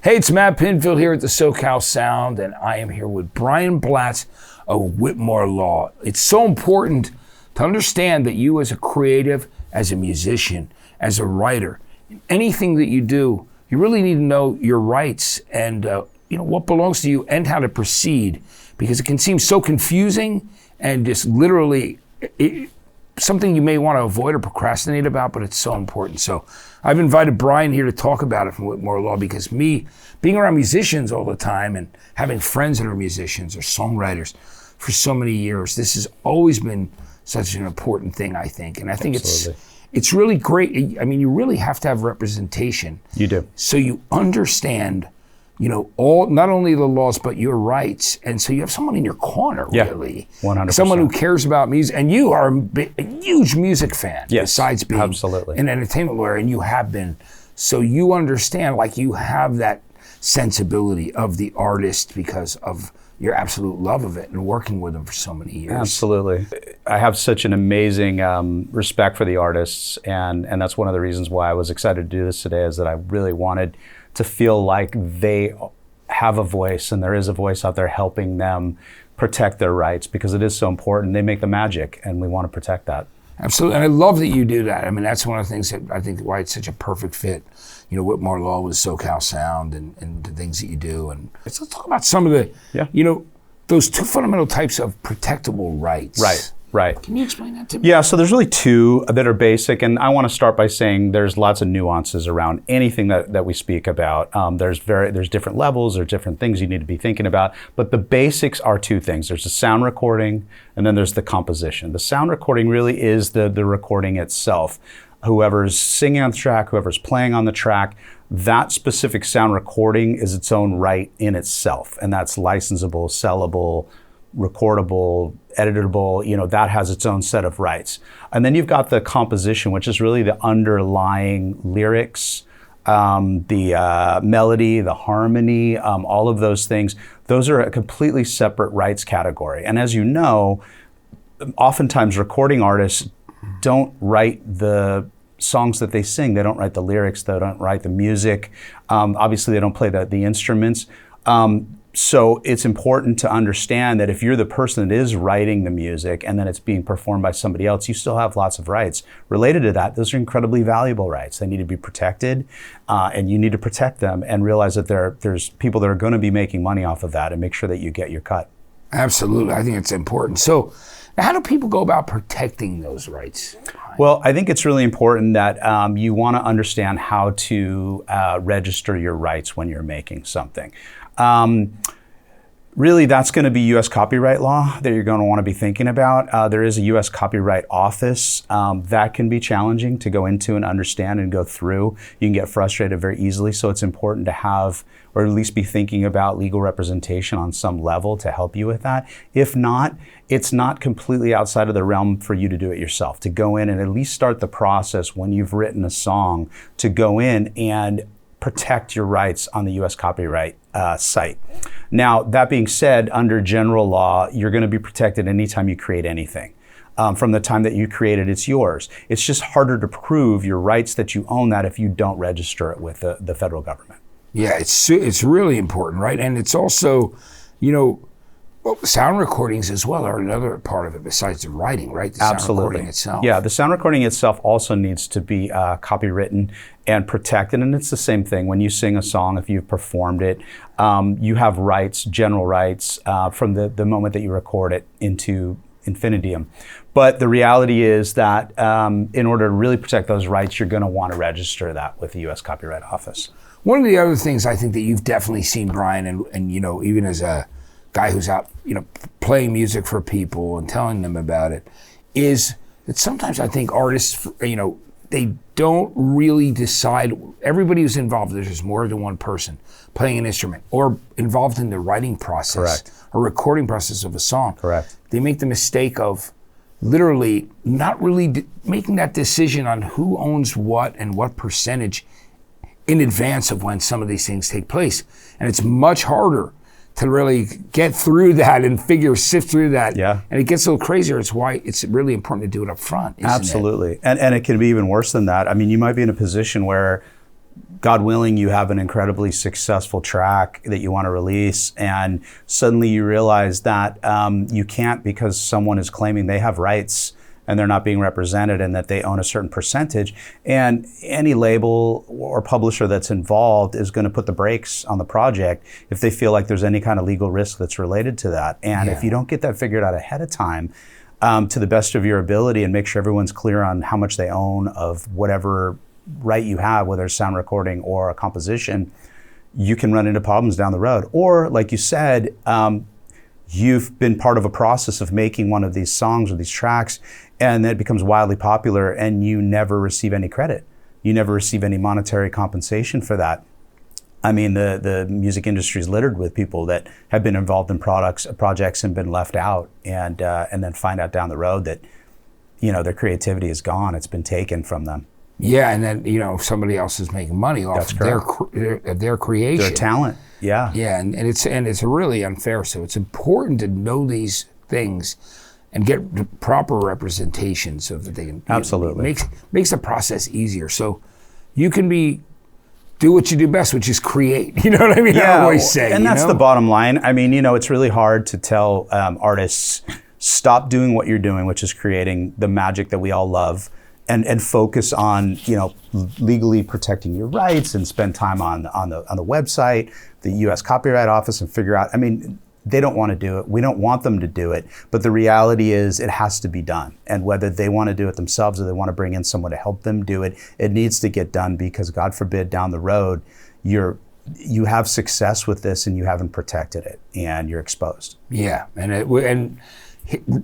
Hey, it's Matt Pinfield here at the SoCal Sound, and I am here with Brian Blatz of Whitmore Law. It's so important to understand that you as a creative, as a musician, as a writer, anything that you do, you really need to know your rights and what belongs to you and how to proceed, because it can seem so confusing and just literally something you may want to avoid or procrastinate about, but it's so important. So I've invited Brian here to talk about it from Whitmore Law, because me being around musicians all the time and having friends that are musicians or songwriters for so many years, this has always been such an important thing, I think. And I think it's really great. I mean, you really have to have representation. You do. So you understand, all, not only the laws, but your rights. And so you have someone in your corner, really. 100%. Someone who cares about music. And you are a huge music fan, besides being an entertainment lawyer, and you have been. So you understand, you have that sensibility of the artist because of your absolute love of it and working with them for so many years. Absolutely. I have such an amazing respect for the artists, and that's one of the reasons why I was excited to do this today, is that I really wanted to feel like they have a voice, and there is a voice out there helping them protect their rights, because it is so important. They make the magic, and we want to protect that. Absolutely, and I love that you do that. I mean, that's one of the things that I think why it's such a perfect fit. Whitmore Law with SoCal Sound and the things that you do. And let's talk about some of the, those two fundamental types of protectable rights. Right. Can you explain that to me? Yeah, so there's really two that are basic, and I want to start by saying there's lots of nuances around anything that we speak about. There's different levels or different things you need to be thinking about, but the basics are two things. There's the sound recording, and then there's the composition. The sound recording really is the recording itself. Whoever's singing on the track, whoever's playing on the track, that specific sound recording is its own right in itself, and that's licensable, sellable, recordable, editable, that has its own set of rights. And then you've got the composition, which is really the underlying lyrics, the melody, the harmony, all of those things. Those are a completely separate rights category. And as you know, oftentimes recording artists don't write the songs that they sing. They don't write the lyrics, they don't write the music. Obviously, they don't play the instruments. So it's important to understand that if you're the person that is writing the music and then it's being performed by somebody else, you still have lots of rights related to that. Those are incredibly valuable rights. They need to be protected, and you need to protect them and realize that there's people that are going to be making money off of that, and make sure that you get your cut. Absolutely. I think it's important. So how do people go about protecting those rights? Well, I think it's really important that you want to understand how to register your rights when you're making something. Really, that's going to be U.S. copyright law that you're going to want to be thinking about. There is a U.S. Copyright Office that can be challenging to go into and understand and go through. You can get frustrated very easily, so it's important to have, or at least be thinking about, legal representation on some level to help you with that. If not, it's not completely outside of the realm for you to do it yourself, to go in and at least start the process when you've written a song, to go in and protect your rights on the U.S. copyright site. Now, that being said, under general law, you're going to be protected anytime you create anything. From the time that you create it, it's yours. It's just harder to prove your rights that you own that if you don't register it with the federal government. Yeah, it's really important, right? And it's also, sound recordings as well are another part of it besides the writing, right? The sound recording itself. Yeah, the sound recording itself also needs to be copywritten and protected. And it's the same thing. When you sing a song, if you've performed it, you have rights, general rights, from the moment that you record it into infinitum. But the reality is that in order to really protect those rights, you're going to want to register that with the U.S. Copyright Office. One of the other things I think that you've definitely seen, Brian, and even as a guy who's out, playing music for people and telling them about it, is that sometimes I think artists, they don't really decide. Everybody who's involved, there's more than one person playing an instrument or involved in the writing process or recording process of a song. Correct. They make the mistake of literally not really making that decision on who owns what and what percentage in advance of when some of these things take place. And it's much harder to really get through that and sift through that. Yeah. And it gets a little crazier. It's why it's really important to do it up front, isn't Absolutely. And it can be even worse than that. I mean, you might be in a position where God willing, you have an incredibly successful track that you want to release, and suddenly you realize that you can't, because someone is claiming they have rights and they're not being represented and that they own a certain percentage. And any label or publisher that's involved is going to put the brakes on the project if they feel like there's any kind of legal risk that's related to that. And if you don't get that figured out ahead of time, to the best of your ability, and make sure everyone's clear on how much they own of whatever right you have, whether it's sound recording or a composition, you can run into problems down the road. Or like you said, you've been part of a process of making one of these songs or these tracks, and it becomes wildly popular and you never receive any credit. You never receive any monetary compensation for that. I mean, the music industry is littered with people that have been involved in projects and been left out, and then find out down the road that, their creativity is gone. It's been taken from them. Yeah, and then somebody else is making money off of their creation, their talent. Yeah, yeah, and it's really unfair. So it's important to know these things and get the proper representation so that they can absolutely makes the process easier. So you can do what you do best, which is create. You know what I mean? Yeah, I always say, and that's the bottom line. I mean, it's really hard to tell artists, stop doing what you're doing, which is creating the magic that we all love. And focus on legally protecting your rights, and spend time on the website, the U.S. Copyright Office, and figure out. I mean, they don't want to do it. We don't want them to do it. But the reality is, it has to be done. And whether they want to do it themselves or they want to bring in someone to help them do it, it needs to get done, because God forbid down the road you have success with this and you haven't protected it and you're exposed. Yeah, and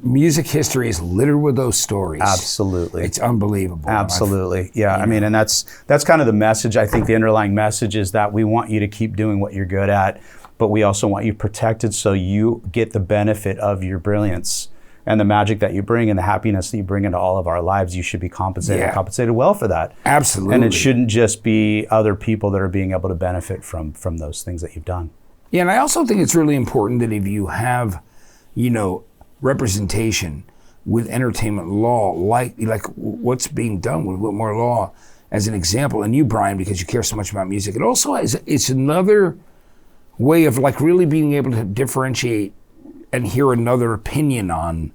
music history is littered with those stories. Absolutely. It's unbelievable. Absolutely. Yeah. I mean, and that's kind of the message. I think the underlying message is that we want you to keep doing what you're good at, but we also want you protected so you get the benefit of your brilliance and the magic that you bring and the happiness that you bring into all of our lives. You should be compensated well for that. Absolutely. And it shouldn't just be other people that are being able to benefit from those things that you've done. Yeah, and I also think it's really important that if you have, representation with entertainment law, like what's being done with Whitmore Law as an example, and you, Brian, because you care so much about music, it also it's another way of really being able to differentiate and hear another opinion on,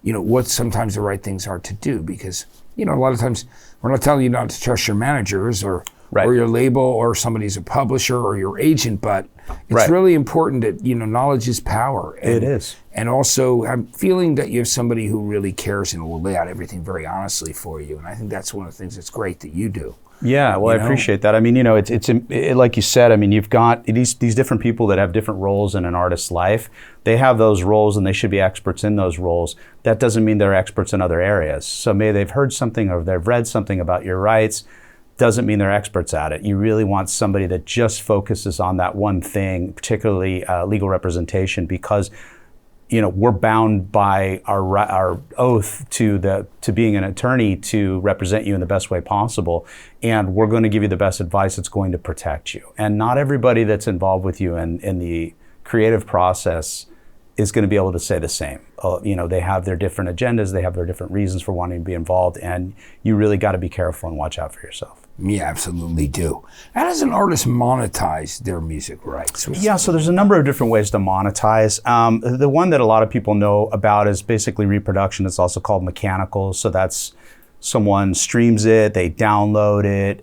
what sometimes the right things are to do, because, a lot of times we're not telling you not to trust your managers or your label or somebody's a publisher or your agent, but it's really important that, knowledge is power. And, it is. And also, I'm feeling that you have somebody who really cares and will lay out everything very honestly for you. And I think that's one of the things that's great that you do. Yeah, well, I appreciate that. I mean, it's like you said, I mean, you've got these different people that have different roles in an artist's life. They have those roles and they should be experts in those roles. That doesn't mean they're experts in other areas. So maybe they've heard something or they've read something about your rights. Doesn't mean they're experts at it. You really want somebody that just focuses on that one thing, particularly legal representation, because we're bound by our oath to being an attorney to represent you in the best way possible, and we're going to give you the best advice that's going to protect you. And not everybody that's involved with you in the creative process is going to be able to say the same. They have their different agendas, they have their different reasons for wanting to be involved, and you really got to be careful and watch out for yourself. You absolutely do. How does an artist monetize their music rights? Yeah, so there's a number of different ways to monetize. The one that a lot of people know about is basically reproduction. It's also called mechanical. So that's someone streams it, they download it,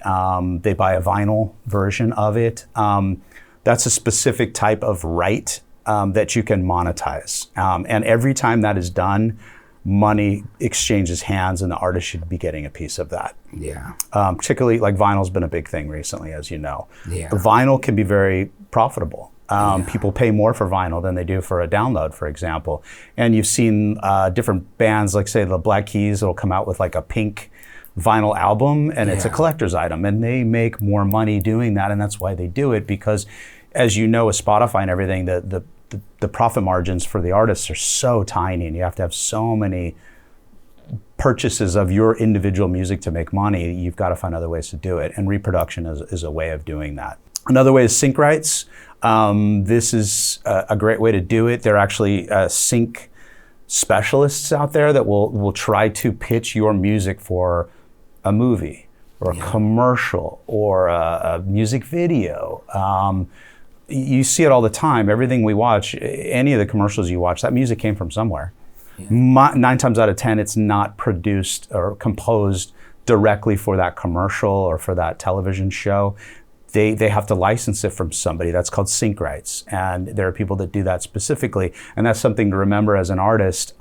they buy a vinyl version of it. That's a specific type of right that you can monetize. And every time that is done, money exchanges hands and the artist should be getting a piece of that. Yeah. Particularly vinyl's been a big thing recently, as you know. Yeah. Vinyl can be very profitable. People pay more for vinyl than they do for a download, for example. And you've seen different bands, like say the Black Keys, will come out with a pink vinyl album, and it's a collector's item, and they make more money doing that, and that's why they do it, because as you know, with Spotify and everything, the profit margins for the artists are so tiny, and you have to have so many purchases of your individual music to make money. You've got to find other ways to do it, and reproduction is a way of doing that. Another way is sync rights. This is a great way to do it. There are actually sync specialists out there that will try to pitch your music for a movie or a commercial or a music video. You see it all the time. Everything we watch, any of the commercials you watch, that music came from somewhere. 9 times out of 10, it's not produced or composed directly for that commercial or for that television show. They have to license it from somebody. That's called sync rights. And there are people that do that specifically. And that's something to remember as an artist.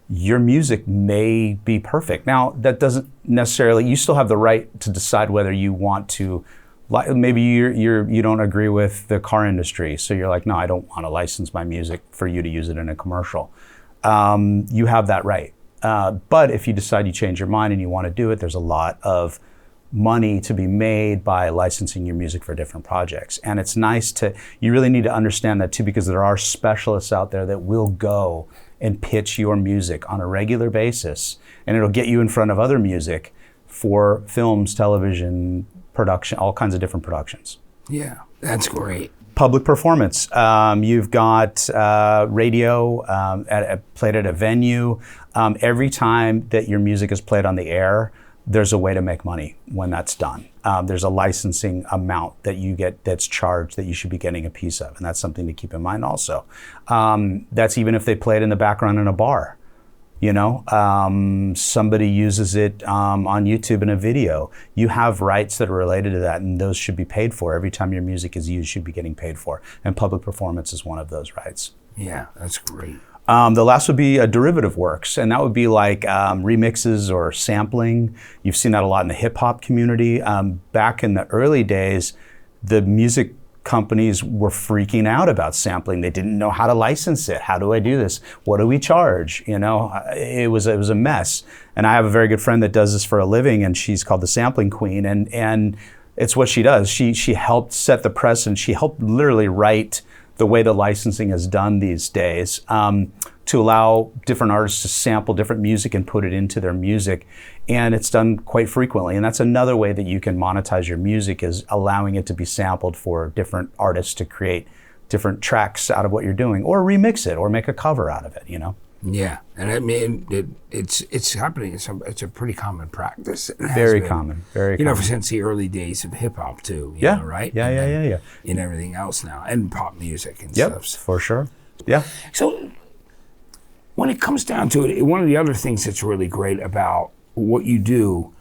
Your music may be perfect. Now, that doesn't necessarily, you still have the right to decide whether you want to, maybe you don't agree with the car industry. So you're like, no, I don't want to license my music for you to use it in a commercial. You have that right. But if you decide you change your mind and you want to do it, there's a lot of money to be made by licensing your music for different projects. And it's nice you really need to understand that too, because there are specialists out there that will go and pitch your music on a regular basis, and it'll get you in front of other music for films, television, production, all kinds of different productions. Yeah, that's great. Public performance. You've got radio played at a venue. Every time that your music is played on the air, there's a way to make money when that's done. There's a licensing amount that you get that's charged that you should be getting a piece of, and that's something to keep in mind also. That's even if they play it in the background in a bar. Somebody uses it on YouTube in a video. You have rights that are related to that, and those should be paid for. Every time your music is used, you should be getting paid for. And public performance is one of those rights. Yeah, that's great. The last would be derivative works, and that would be like remixes or sampling. You've seen that a lot in the hip hop community. Back in the early days, the music companies were freaking out about sampling. They didn't know how to license it. How do I do this? What do we charge? It was a mess. And I have a very good friend that does this for a living, and she's called the Sampling Queen. And it's what she does. She helped set the precedent. She helped literally write the way the licensing is done these days, to allow different artists to sample different music and put it into their music. And it's done quite frequently. And that's another way that you can monetize your music, is allowing it to be sampled for different artists to create different tracks out of what you're doing, or remix it, or make a cover out of it, Yeah, and I mean, it's happening. It's a pretty common practice. Very common. Since the early days of hip hop too. Yeah. Right. Yeah. And everything else now, and pop music and stuff. For sure. Yeah. So when it comes down to it, one of the other things that's really great about what you do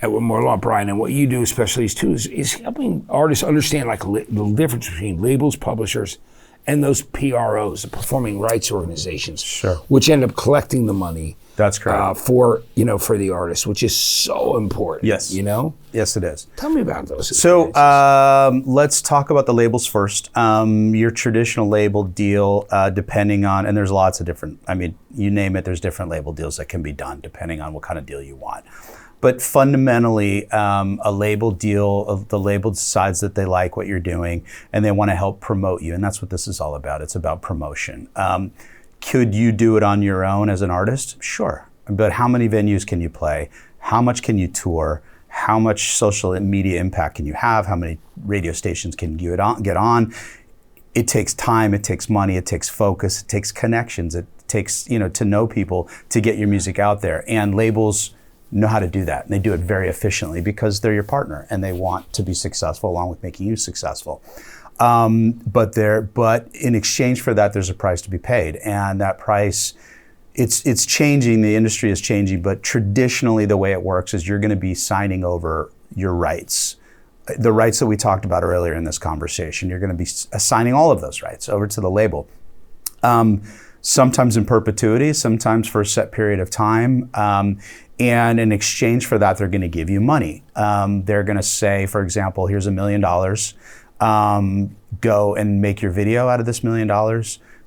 at Whitmore Law, Brian, and what you do especially is helping artists understand the difference between labels, publishers, and those PROs, the performing rights organizations, sure, which end up collecting the money. That's correct. For the artist, which is so important. Yes. Yes, it is. Tell me about those. So let's talk about the labels first. Your traditional label deal, depending on, and there's lots of different, you name it, there's different label deals that can be done depending on what kind of deal you want. But fundamentally, a label deal, the label decides that they like what you're doing and they want to help promote you. And that's what this is all about. It's about promotion. Could you do it on your own as an artist? Sure. But how many venues can you play? How much can you tour? How much social media impact can you have? How many radio stations can you get on? It takes time, it takes money, it takes focus, it takes connections, it takes, to know people to get your music out there. And labels know how to do that. And they do it very efficiently because they're your partner and they want to be successful along with making you successful. But in exchange for that, there's a price to be paid. And that price, it's changing, the industry is changing, but traditionally the way it works is you're gonna be signing over your rights. The rights that we talked about earlier in this conversation, you're gonna be assigning all of those rights over to the label. Sometimes in perpetuity, sometimes for a set period of time. And in exchange for that, they're gonna give you money. They're gonna say, for example, here's $1 million. Go and make your video out of this $1 million.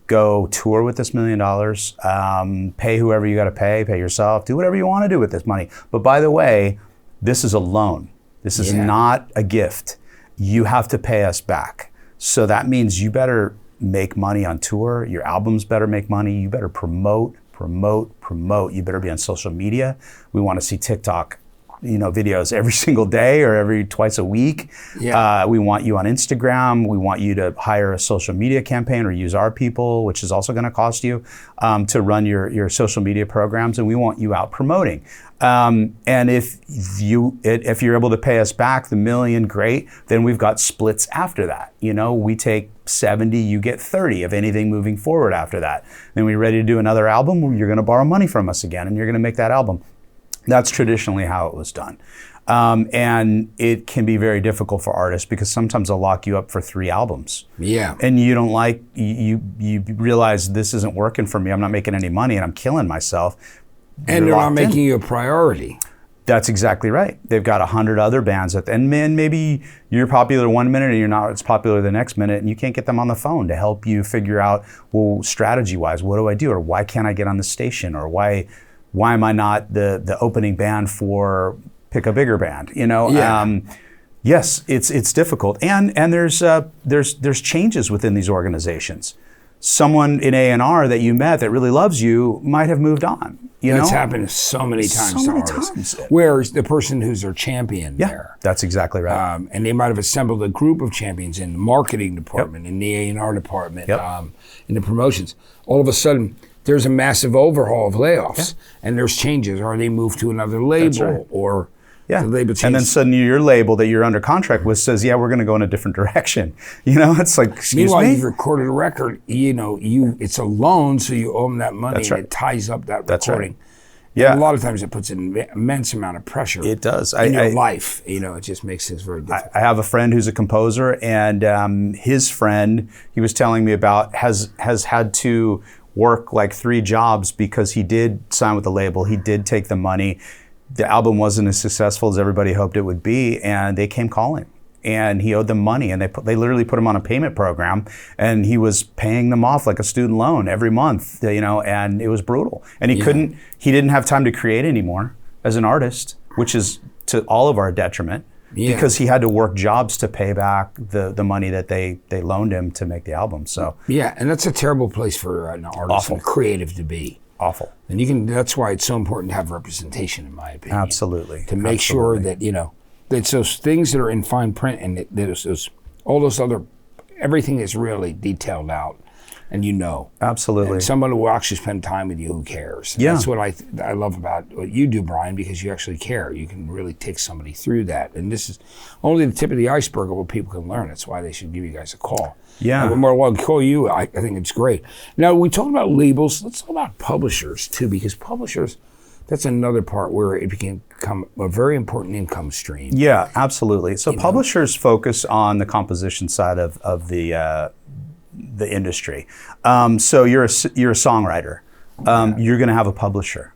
Go tour with this $1 million. Pay whoever you gotta pay yourself, do whatever you wanna do with this money. But by the way, this is a loan. This is not a gift. You have to pay us back. So that means you better make money on tour. Your albums better make money. You better promote. You better be on social media. We want to see TikTok videos every single day or every twice a week. Yeah. We want you on Instagram. We want you to hire a social media campaign or use our people, which is also going to cost you to run your social media programs. And we want you out promoting. And if you're able to pay us back the $1 million, great. Then we've got splits after that. We take 70, you get 30 of anything moving forward after that. Then we're ready to do another album. You're going to borrow money from us again, and you're going to make that album. That's traditionally how it was done. And it can be very difficult for artists because sometimes they'll lock you up for 3 albums. Yeah. And you don't you realize this isn't working for me. I'm not making any money and I'm killing myself. And they're not making you a priority. That's exactly right. They've got 100 other bands and maybe you're popular one minute and you're not as popular the next minute, and you can't get them on the phone to help you figure out, well, strategy-wise, what do I do? Or why can't I get on the station? Or why am I not the opening band for pick a bigger band? Yeah. Yes, it's difficult, and there's changes within these organizations. Someone in A&R that you met that really loves you might have moved on. That's happened so many times to artists. Whereas the person who's their champion there. That's exactly right. And they might have assembled a group of champions in the marketing department, in the A&R department, in the promotions. All of a sudden, there's a massive overhaul of layoffs, and there's changes, or they move to another label, or the label changes. And then suddenly your label that you're under contract with says, we're going to go in a different direction. It's like, excuse Meanwhile, me? you've recorded a record, it's a loan, so you owe them that money, That's right. and it ties up that That's recording. Right. Yeah. And a lot of times it puts an immense amount of pressure. It does. In your life. It just makes this very difficult. I have a friend who's a composer, and his friend, he was telling me about, has had to work like 3 jobs because he did sign with the label. He did take the money. The album wasn't as successful as everybody hoped it would be, and they came calling. And he owed them money, and they literally put him on a payment program, and he was paying them off like a student loan every month, and it was brutal. And he didn't have time to create anymore as an artist, which is to all of our detriment, because he had to work jobs to pay back the money that they loaned him to make the album. So and that's a terrible place for an artist and creative to be. Awful. And that's why it's so important to have representation, in my opinion. Absolutely. To make sure that, it's those things that are in fine print, and all those other, everything is really detailed out, and Absolutely. And someone who will actually spend time with you who cares. Yeah. That's what I love about what you do, Brian, because you actually care. You can really take somebody through that. And this is only the tip of the iceberg of what people can learn. That's why they should give you guys a call. Yeah. And I'll call you. I think it's great. Now, we talked about labels. Let's talk about publishers, too, because publishers, that's another part where it became a very important income stream. Yeah, absolutely. So publishers focus on the composition side of the industry. So you're a songwriter. You're going to have a publisher.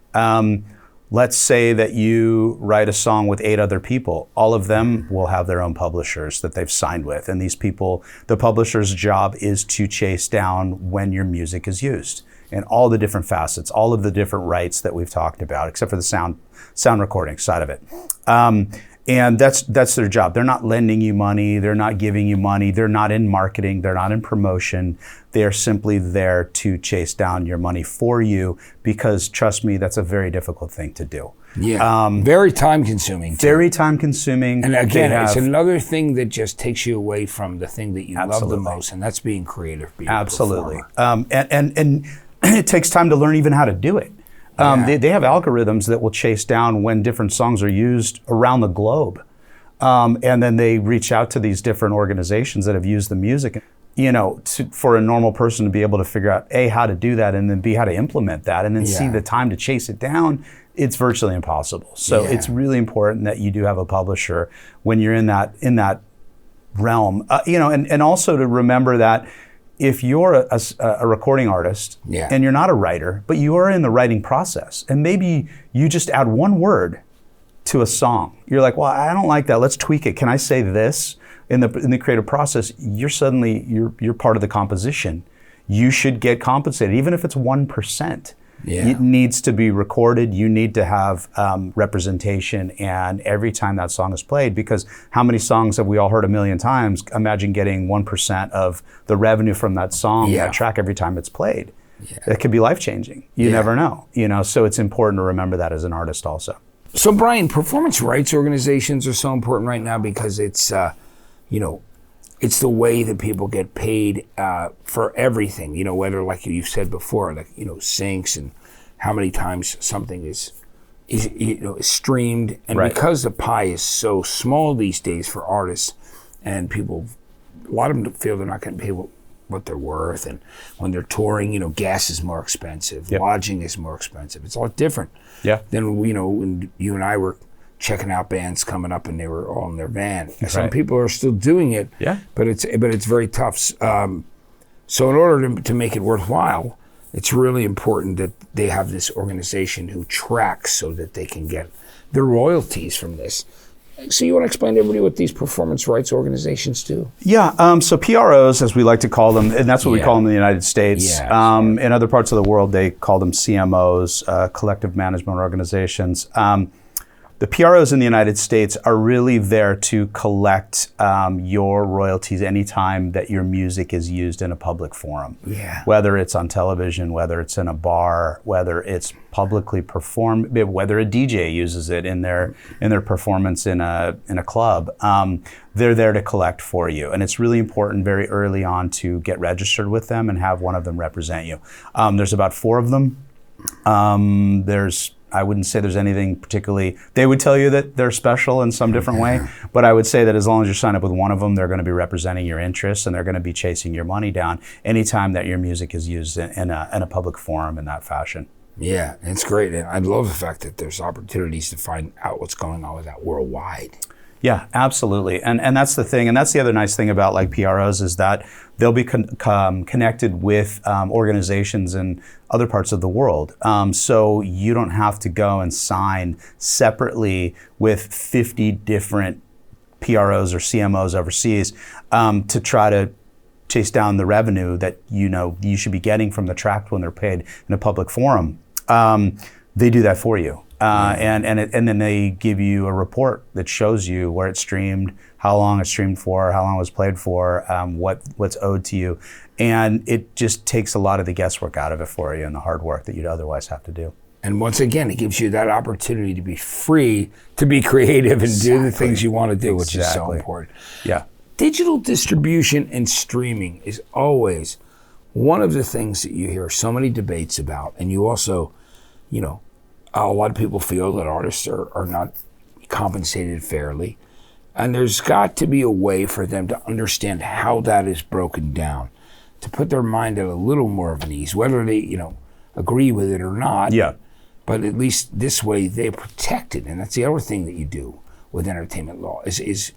Let's say that you write a song with 8 other people. All of them will have their own publishers that they've signed with. And these people, the publisher's job is to chase down when your music is used and all the different facets, all of the different rights that we've talked about, except for the sound recording side of it. And that's their job. They're not lending you money. They're not giving you money. They're not in marketing. They're not in promotion. They're simply there to chase down your money for you, because trust me, that's a very difficult thing to do. Yeah, very time consuming. Very time consuming. And again, it's another thing that just takes you away from the thing that you love the most, and that's being creative, being a performer. And it takes time to learn even how to do it. They have algorithms that will chase down when different songs are used around the globe. And then they reach out to these different organizations that have used the music, for a normal person to be able to figure out, A, how to do that, and then B, how to implement that, and then C, the time to chase it down. It's virtually impossible. So it's really important that you do have a publisher when you're in that realm, and also to remember that if you're a recording artist and you're not a writer, but you are in the writing process, and maybe you just add one word to a song, you're like, well, I don't like that. Let's tweak it. Can I say this? In the creative process, you're part of the composition. You should get compensated, even if it's 1%. Yeah. It needs to be recorded. You need to have representation, and every time that song is played, because how many songs have we all heard 1,000,000 times? Imagine getting 1% of the revenue from that song, that track, every time it's played. Yeah. That could be life-changing. You never know. So it's important to remember that as an artist also. So Brian, performance rights organizations are so important right now because it's, it's the way that people get paid for everything. Whether, like you said before, like syncs and how many times something is streamed, and because the pie is so small these days for artists, and people, a lot of them feel they're not getting paid what they're worth, and when they're touring, gas is more expensive, lodging is more expensive. It's a lot different than when you and I were checking out bands coming up and they were all in their van. Some people are still doing it, but it's very tough. So in order to make it worthwhile, it's really important that they have this organization who tracks so that they can get their royalties from this. So you want to explain to everybody what these performance rights organizations do? Yeah, so PROs, as we like to call them, and that's what we call them in the United States. In other parts of the world, they call them CMOs, collective management organizations. The PROs in the United States are really there to collect your royalties anytime that your music is used in a public forum. Whether it's on television, whether it's in a bar, whether it's publicly performed, whether a DJ uses it in their performance in a club. They're there to collect for you. And it's really important very early on to get registered with them and have one of them represent you. There's about 4 of them. I wouldn't say there's anything particularly, they would tell you that they're special in some different way, but I would say that as long as you sign up with one of them, they're going to be representing your interests and they're going to be chasing your money down anytime that your music is used in a public forum in that fashion. Yeah, it's great. And I love the fact that there's opportunities to find out what's going on with that worldwide. Yeah, absolutely. And that's the thing. And that's the other nice thing about like PROs is that they'll be connected with organizations in other parts of the world. So you don't have to go and sign separately with 50 different PROs or CMOs overseas to try to chase down the revenue that you should be getting from the track when they're paid in a public forum. They do that for you. And then they give you a report that shows you where it's streamed, how long it's streamed for, how long it was played for, what's owed to you. And it just takes a lot of the guesswork out of it for you and the hard work that you'd otherwise have to do. And once again, it gives you that opportunity to be free, to be creative and do the things you want to do, which is so important. Yeah. Digital distribution and streaming is always one of the things that you hear so many debates about. And you also, a lot of people feel that artists are not compensated fairly. And there's got to be a way for them to understand how that is broken down, to put their mind at a little more of an ease, whether they, agree with it or not. Yeah. But at least this way they're protected. And that's the other thing that you do with entertainment law is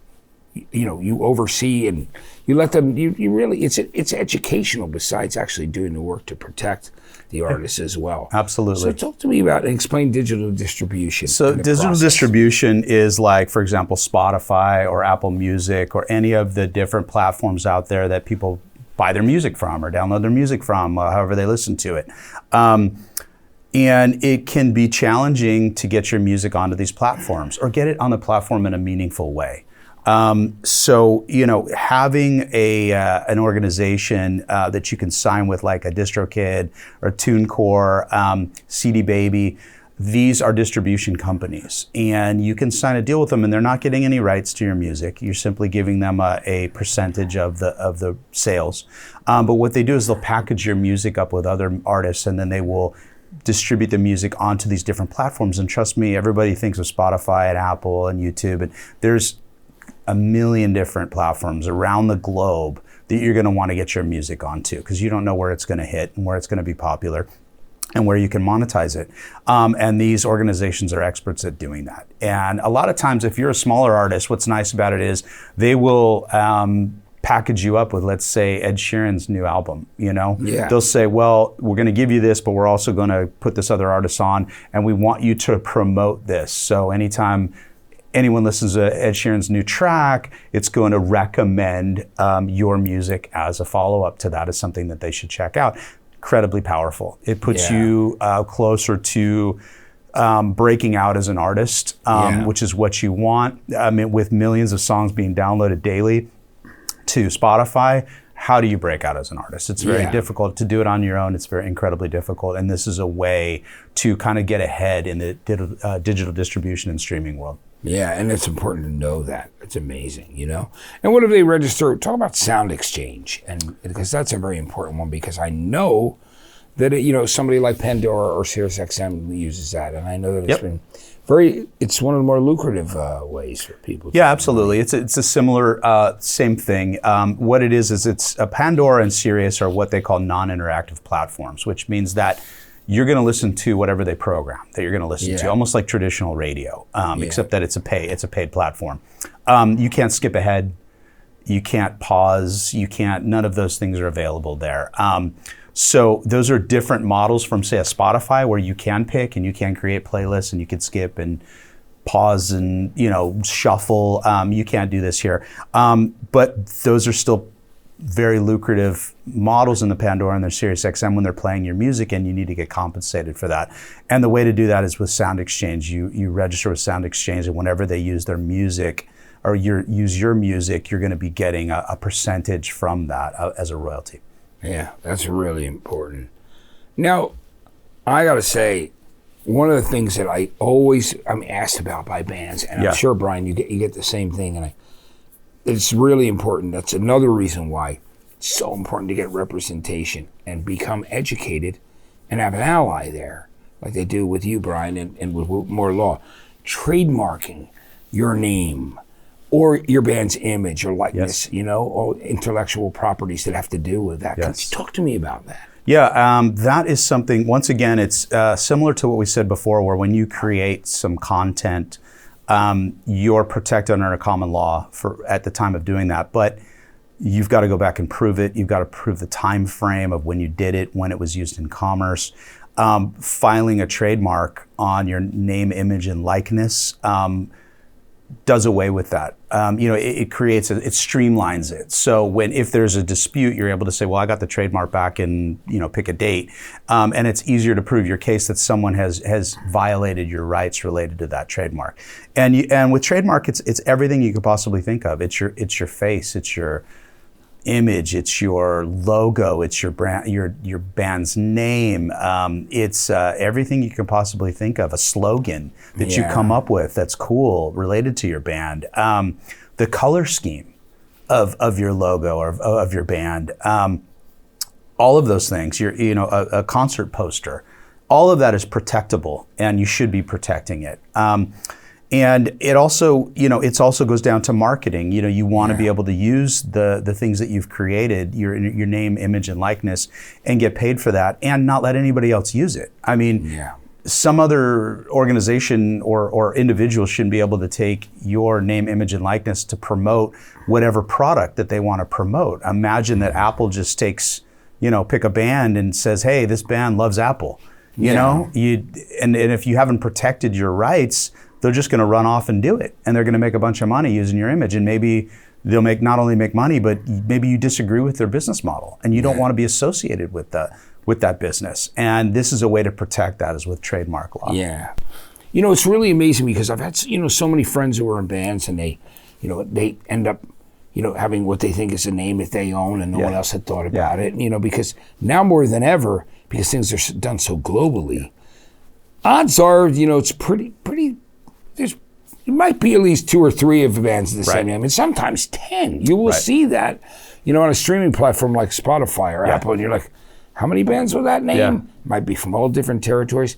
you oversee and you let them, you really, it's educational besides actually doing the work to protect the artists as well. Absolutely. So talk to me about and explain digital distribution. So digital distribution is like, for example, Spotify or Apple Music or any of the different platforms out there that people buy their music from or download their music from, however they listen to it. And it can be challenging to get your music onto these platforms or get it on the platform in a meaningful way. So having an organization that you can sign with, like a DistroKid or TuneCore, CD Baby, these are distribution companies, and you can sign a deal with them, and they're not getting any rights to your music. You're simply giving them a percentage of the sales. But what they do is they'll package your music up with other artists, and then they will distribute the music onto these different platforms. And trust me, everybody thinks of Spotify and Apple and YouTube, and there's a million different platforms around the globe that you're going to want to get your music onto, because you don't know where it's going to hit and where it's going to be popular and where you can monetize it. And these organizations are experts at doing that. And a lot of times, if you're a smaller artist, what's nice about it is they will package you up with, let's say, Ed Sheeran's new album, They'll say, well, we're going to give you this, but we're also going to put this other artist on, and we want you to promote this. So anytime anyone listens to Ed Sheeran's new track, it's going to recommend your music as a follow-up to that, as something that they should check out. Incredibly powerful. It puts you closer to breaking out as an artist, which is what you want. I mean, with millions of songs being downloaded daily to Spotify, how do you break out as an artist? It's very Yeah. difficult to do it on your own. It's very incredibly difficult. And this is a way to kind of get ahead in the digital distribution and streaming world. Yeah, and it's important to know that. It's amazing, you know? And what if they register? Talk about Sound Exchange, and because that's a very important one, because I know that, somebody like Pandora or SiriusXM uses that, and I know that it's one of the more lucrative ways for people. Yeah, absolutely. It's a similar, same thing. What it is it's Pandora and Sirius are what they call non-interactive platforms, which means that you're going to listen to whatever they program that you're going to listen to, almost like traditional radio, except that it's a paid platform. You can't skip ahead, you can't pause, none of those things are available there. So those are different models from, say, a Spotify, where you can pick and you can create playlists and you can skip and pause and shuffle. You can't do this here, but those are still very lucrative models in the Pandora and the SiriusXM when they're playing your music, and you need to get compensated for that. And the way to do that is with Sound Exchange. You register with Sound Exchange, and whenever they use their music or use your music, you're going to be getting a percentage from that as a royalty. Yeah, that's really important. Now, I got to say, one of the things that I'm asked about by bands, and I'm sure, Brian, you get the same thing, and it's really important. That's another reason why it's so important to get representation and become educated and have an ally there, like they do with you, Brian, and with Whitmore Law. Trademarking your name or your band's image or likeness, or intellectual properties that have to do with that. Yes. Can you talk to me about that? Yeah, that is something, once again, it's similar to what we said before, where when you create some content, you're protected under a common law at the time of doing that. But you've got to go back and prove it. You've got to prove the time frame of when you did it, when it was used in commerce. Filing a trademark on your name, image, and likeness does away with that. It streamlines it. So if there's a dispute, you're able to say, well, I got the trademark back and, pick a date. And it's easier to prove your case that someone has violated your rights related to that trademark. And with trademark, it's everything you could possibly think of. It's your face, it's your image, it's your logo, it's your brand, your band's name. It's everything you can possibly think of, a slogan that you come up with that's cool related to your band. The color scheme of your logo or of your band. All of those things, a concert poster, all of that is protectable, and you should be protecting it. And it also, it also goes down to marketing. You want to be able to use the things that you've created, your name, image, and likeness, and get paid for that, and not let anybody else use it. I mean, some other organization or individual shouldn't be able to take your name, image, and likeness to promote whatever product that they want to promote. Imagine that Apple just takes, pick a band and says, hey, this band loves Apple. And if you haven't protected your rights, they're just going to run off and do it, and they're going to make a bunch of money using your image, and maybe they'll not only make money, but maybe you disagree with their business model, and you don't want to be associated with that business. And this is a way to protect that, is with trademark law. Yeah, it's really amazing, because I've had so many friends who are in bands, and they end up having what they think is a name that they own, and no one else had thought about it. Because now more than ever, because things are done so globally, odds are it's pretty. It might be at least 2 or 3 of the bands of the same name, and sometimes 10. You will see that, on a streaming platform like Spotify or Apple, and you're like, how many bands with that name? Yeah. Might be from all different territories.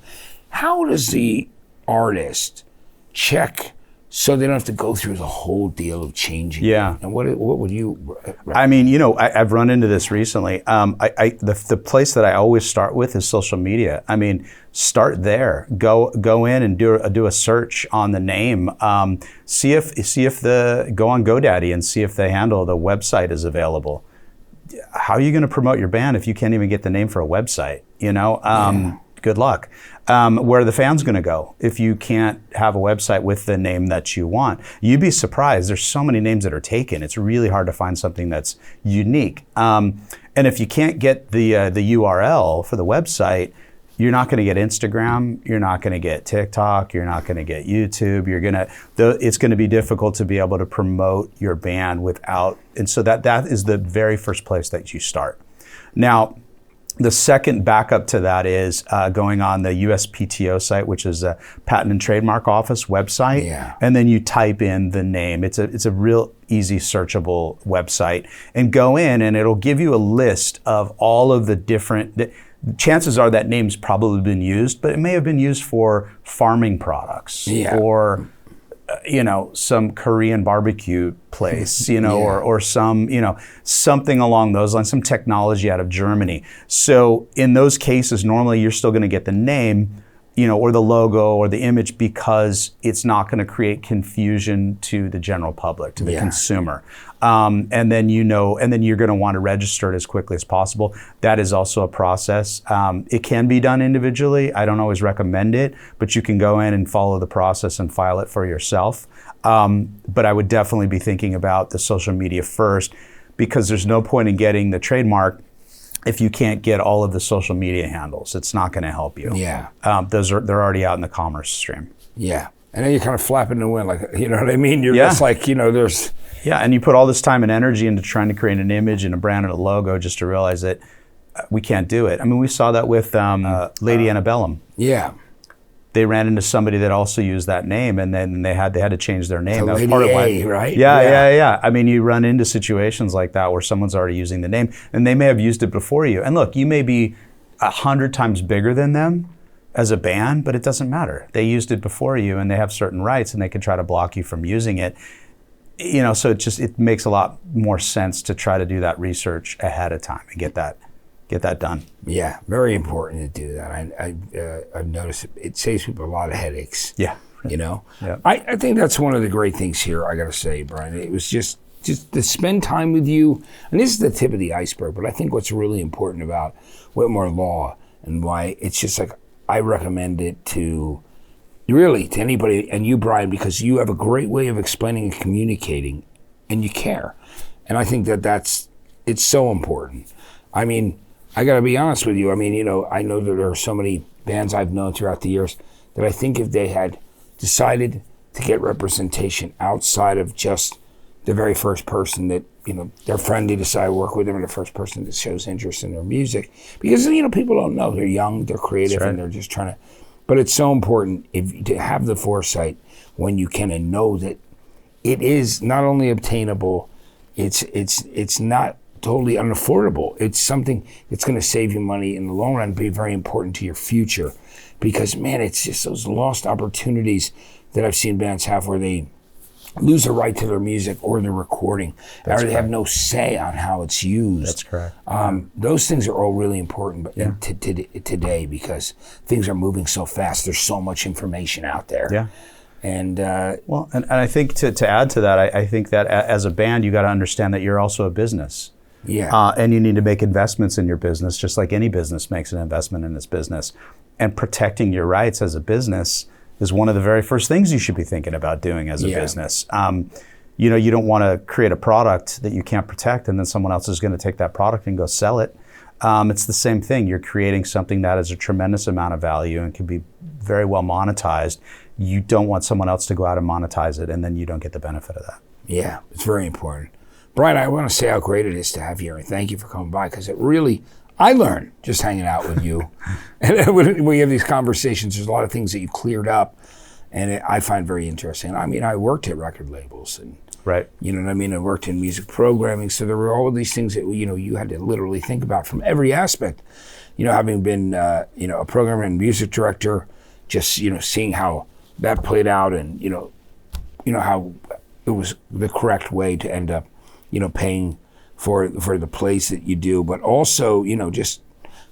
How does the artist check so they don't have to go through the whole deal of changing? Yeah. And what would you? I mean, I've run into this recently. The place that I always start with is social media. I mean, start there. Go in and do a search on the name. See if go on GoDaddy and see if the handle of the website is available. How are you going to promote your band if you can't even get the name for a website? Good luck. Where are the fans going to go if you can't have a website with the name that you want? You'd be surprised. There's so many names that are taken. It's really hard to find something that's unique. And if you can't get the URL for the website, You're not going to get Instagram. You're not going to get TikTok. You're not going to get YouTube. It's going to be difficult to be able to promote your band without. And so that is the very first place that you start. Now, the second backup to that is going on the USPTO site, which is a Patent and Trademark Office website, and then you type in the name. It's a real easy searchable website, and go in, and it'll give you a list of all of the different. Chances are that name's probably been used, but it may have been used for farming products or some Korean barbecue place, or some, something along those lines, some technology out of Germany. So in those cases, normally you're still going to get the name, or the logo or the image, because it's not going to create confusion to the general public, to the consumer. And then you're going to want to register it as quickly as possible. That is also a process. It can be done individually. I don't always recommend it, but you can go in and follow the process and file it for yourself. But I would definitely be thinking about the social media first, because there's no point in getting the trademark if you can't get all of the social media handles. It's not going to help you. Yeah. They're already out in the commerce stream. Yeah. And then you're kind of flapping the wind, like, you know what I mean? You're just like, there's... Yeah, and you put all this time and energy into trying to create an image and a brand and a logo just to realize that we can't do it. I mean, we saw that with Lady Antebellum. Yeah. They ran into somebody that also used that name, and then they had to change their name. So that was Lady part of A, right? Yeah. I mean, you run into situations like that where someone's already using the name, and they may have used it before you. And look, you may be 100 times bigger than them as a band, but it doesn't matter. They used it before you, and they have certain rights, and they can try to block you from using it. So it makes a lot more sense to try to do that research ahead of time and get that done. Yeah, very important to do that. I've noticed it saves people a lot of headaches. Yeah. Yeah. I think that's one of the great things here, I got to say, Brian. It was just to spend time with you. And this is the tip of the iceberg, but I think what's really important about Whitmore Law and why it's just like, I recommend it to anybody, and you, Brian, because you have a great way of explaining and communicating, and you care. And I think it's so important. I mean, I got to be honest with you. I mean, I know that there are so many bands I've known throughout the years that I think if they had decided to get representation outside of just the very first person that, their friend, they decide to work with them, or the first person that shows interest in their music. Because, people don't know. They're young, they're creative, and they're just trying to... But it's so important to have the foresight when you can, and know that it is not only obtainable, it's not totally unaffordable. It's something that's going to save you money in the long run, be very important to your future. Because, man, it's just those lost opportunities that I've seen bands have where they lose the right to their music or their recording, or they have no say on how it's used. That's correct. Those things are all really important today, because things are moving so fast. There's so much information out there. Yeah. And and I think to add to that, I think that as a band, you got to understand that you're also a business. Yeah. And you need to make investments in your business, just like any business makes an investment in its business. And protecting your rights as a business is one of the very first things you should be thinking about doing as a business. You don't want to create a product that you can't protect, and then someone else is going to take that product and go sell it. It's the same thing. You're creating something that has a tremendous amount of value and can be very well monetized. You don't want someone else to go out and monetize it, and then you don't get the benefit of that. Yeah, it's very important. Brian, I want to say how great it is to have you here, and thank you for coming by, because I learned just hanging out with you. And when we have these conversations, there's a lot of things that you cleared up, and I find very interesting. I mean, I worked at record labels, and right. You know what I mean? I worked in music programming, so there were all of these things that you had to literally think about from every aspect. Having been a programmer and music director, just seeing how that played out, and how it was the correct way to end up paying for the plays that you do, but also just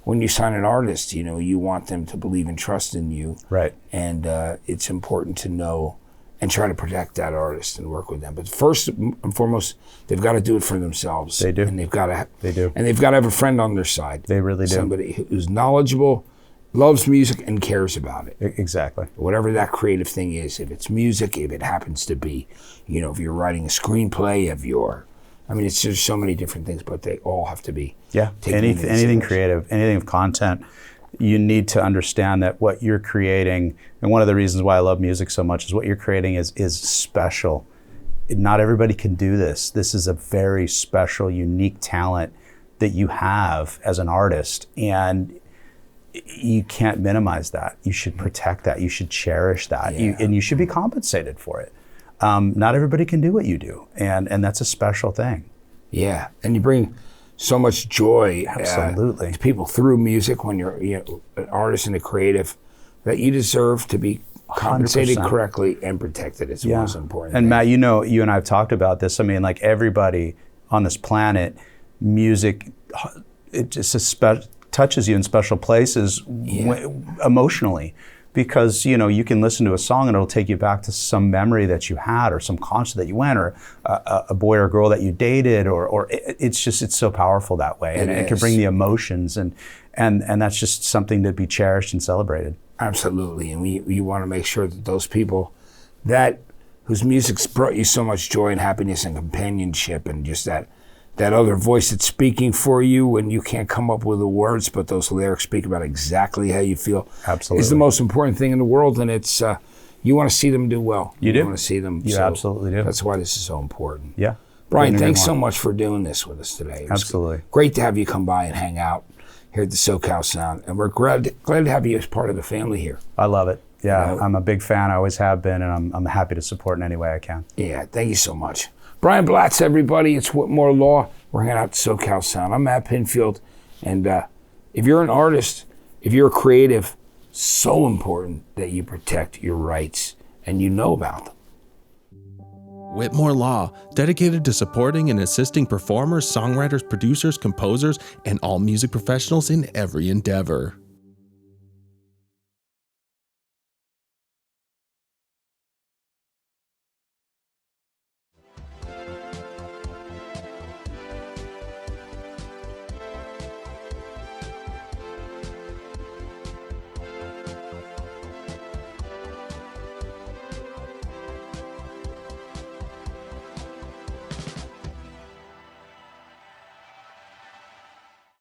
when you sign an artist, you want them to believe and trust in you, right? And it's important to know and try to protect that artist and work with them. But first and foremost, they've got to do it for themselves. They do, and they've got to. They do, and they've got to have a friend on their side. They really do. Somebody who's knowledgeable, loves music, and cares about it. Exactly. Whatever that creative thing is, if it's music, if it happens to be, if you're writing a screenplay, it's just so many different things, but they all have to be. Yeah, anything creative, anything of content. you need to understand that what you're creating, and one of the reasons why I love music so much, is what you're creating is special. Not everybody can do this. This is a very special, unique talent that you have as an artist, and you can't minimize that. You should protect that. You should cherish that, and you should be compensated for it. Not everybody can do what you do, and that's a special thing. Yeah, and you bring so much joy absolutely to people through music when you're an artist and a creative, that you deserve to be compensated 100%. correctly and protected. It's the most important and thing. Matt, you and I have talked about this. I mean, like everybody on this planet, music, it just touches you in special places emotionally, because you can listen to a song and it'll take you back to some memory that you had, or some concert that you went, or a boy or girl that you dated, or it's so powerful that way, and it can bring the emotions, and that's just something to be cherished and celebrated. Absolutely, and we want to make sure that those people whose music's brought you so much joy and happiness and companionship, and just that other voice that's speaking for you when you can't come up with the words, but those lyrics speak about exactly how you feel. Absolutely. Is the most important thing in the world, and it's you want to see them do well. You want to see them. You absolutely do. That's why this is so important. Yeah. Brian, thanks so much for doing this with us today. It was absolutely great to have you come by and hang out here at the SoCal Sound, and we're glad to have you as part of the family here. I love it. Yeah, I'm a big fan. I always have been, and I'm happy to support in any way I can. Yeah, thank you so much. Brian Blatz, everybody. It's Whitmore Law. We're hanging out at SoCal Sound. I'm Matt Pinfield. And if you're an artist, if you're a creative, so important that you protect your rights and you know about them. Whitmore Law, dedicated to supporting and assisting performers, songwriters, producers, composers, and all music professionals in every endeavor.